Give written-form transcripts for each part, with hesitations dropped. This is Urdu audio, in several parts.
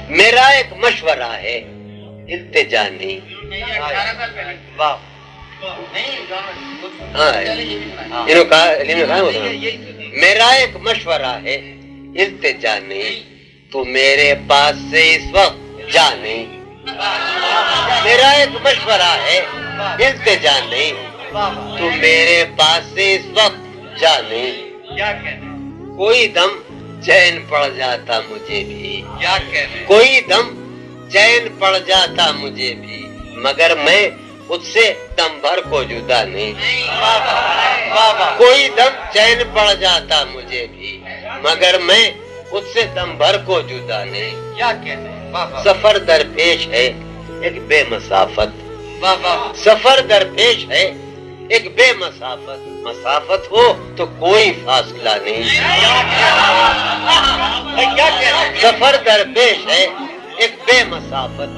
میرا ایک مشورہ ہے، التجا نہیں. میرا ایک مشورہ ہے، التجا نہیں. تو میرے پاس سے اس وقت جا نہیں. میرا ایک مشورہ ہے، التجا نہیں. تو میرے پاس سے اس وقت جا نہیں. کوئی دم چین پڑ جاتا مجھے بھی، کوئی دم چین پڑ جاتا مجھے بھی، مگر میں خود سے دم بھر کو جدا نہیں. کوئی دم چین پڑ جاتا مجھے بھی، مگر میں خود سے دم بھر کو جدا نہیں. سفر درپیش ہے ایک بے مسافت، سفر درپیش ہے ایک بے مسافت. مسافت ہو تو کوئی فاصلہ نہیں. سفر درپیش ہے ایک بے مسافت،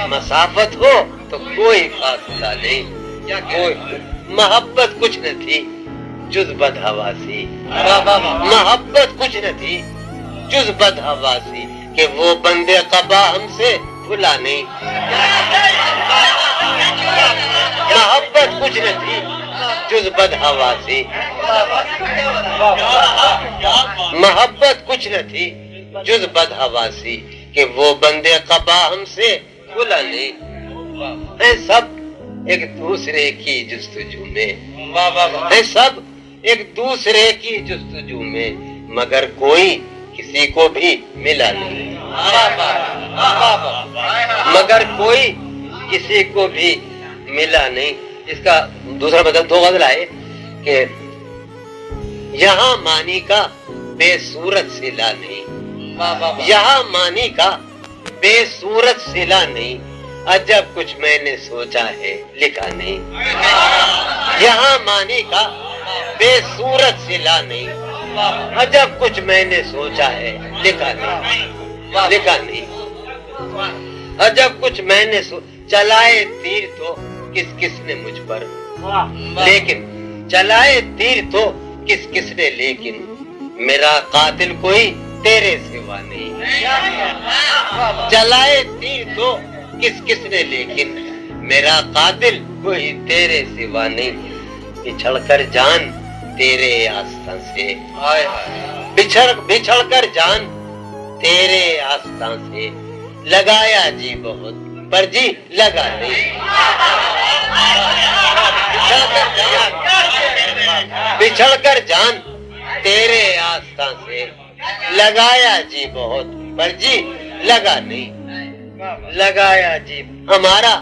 مسافت ہو تو کوئی فاصلہ نہیں. محبت کچھ نہ تھی جز بدحواسی، محبت کچھ نہ تھی جز بدحواسی، کہ وہ بندے قبا ہم سے بھلا نہیں. محبت کچھ نہ تھی جز بدحواسی، محبت کچھ نہ تھی جز بدحواسی، کہ وہ بندے قبا ہم سے بھلا نہیں. اے سب ایک دوسرے کی جستجو میں، اے سب ایک دوسرے کی جستجو میں، مگر کوئی کسی کو بھی ملا نہیں. مگر کوئی کسی کو بھی ملا نہیں. اس کا دوسرا مطلب دو غزل آئے کہ یہاں معنی کا بے صورت صلہ نہیں، یہاں معنی کا بے صورت صلہ نہیں، عجب کچھ میں نے سوچا ہے لکھا نہیں. یہاں معنی کا بے صورت صلہ نہیں، عجب کچھ میں نے سوچا ہے لکھا نہیں. لکھا نہیں. عجب کچھ میں نے چلائے تیر تو کس کس نے مجھ پر، لیکن چلائے تیر تو کس کس نے، لیکن میرا قاتل کوئی تیرے سوا نہیں. چلائے تیر تو کس کس نے، لیکن میرا قاتل کوئی تیرے سوا نہیں. بچھڑ کر جان تیرے آستان سے، بچھڑ کر جان تیرے آستان سے، لگایا جی بہت پر جی لگا نہیں. بچھڑ کر جان تیرے آستان سے، لگایا جی بہت پر جی لگا نہیں. لگایا جی ہمارا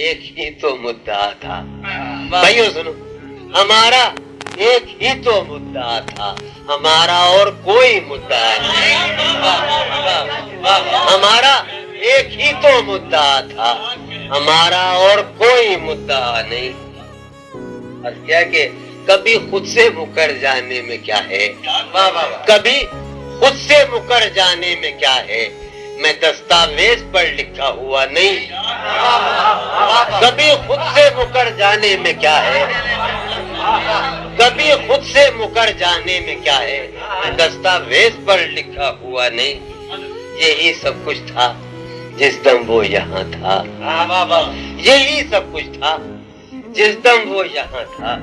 ایک ہی تو مدعا تھا. بھائیو سنو، ہمارا ایک ہی تو مدعا تھا، ہمارا اور کوئی مدعا نہیں. ہمارا ایک ہی تو مدعا تھا، ہمارا اور کوئی مدعا نہیں. اور کیا کہ کبھی خود سے مکر جانے میں کیا ہے، کبھی خود سے مکر جانے میں کیا ہے، میں دستاویز پر لکھا ہوا نہیں. کبھی خود سے مکر جانے میں کیا ہے، کبھی خود سے مکر جانے میں کیا ہے، میں دستاویز پر لکھا ہوا نہیں. یہی سب کچھ تھا جس دم وہ یہاں تھا، یہی سب کچھ تھا جس دم وہ یہاں تھا.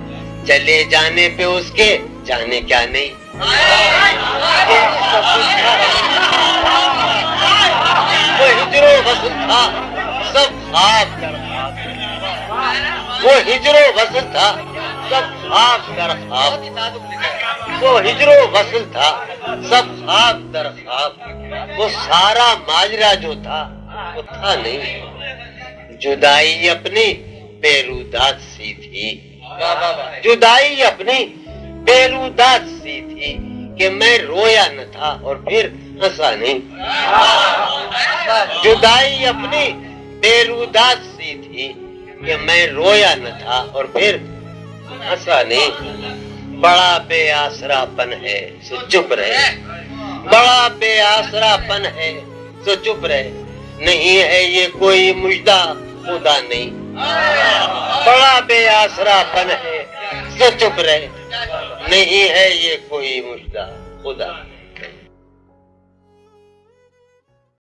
چلے جانے پہ اس کے جانے کیا نہیں. وہ ہجر و وصل تھا سب خواب در خواب، وہ ہجر و وصل تھا سب خواب در خواب، وہ ہجر و وصل تھا سب خواب در خواب. وہ سارا ماجرا جو تھا وہ تھا نہیں. جدائی اپنی بیرودات سی تھی، جدائی اپنی بیرودات سی تھی، کہ میں رویا نہ تھا اور پھر ہنسا نہیں. جدائی اپنی بیرودات سی تھی، کہ میں رویا نہ تھا اور پھر ہنسا نہیں. بڑا بے آسرا پن ہے سو چپ رہے، بڑا بے آسرا پن ہے سو چپ رہے، نہیں ہے یہ کوئی مجدہ خدا نہیں. بڑا بے آسرا پن ہے سو چپ رہے، نہیں ہے یہ کوئی مجدہ خدا.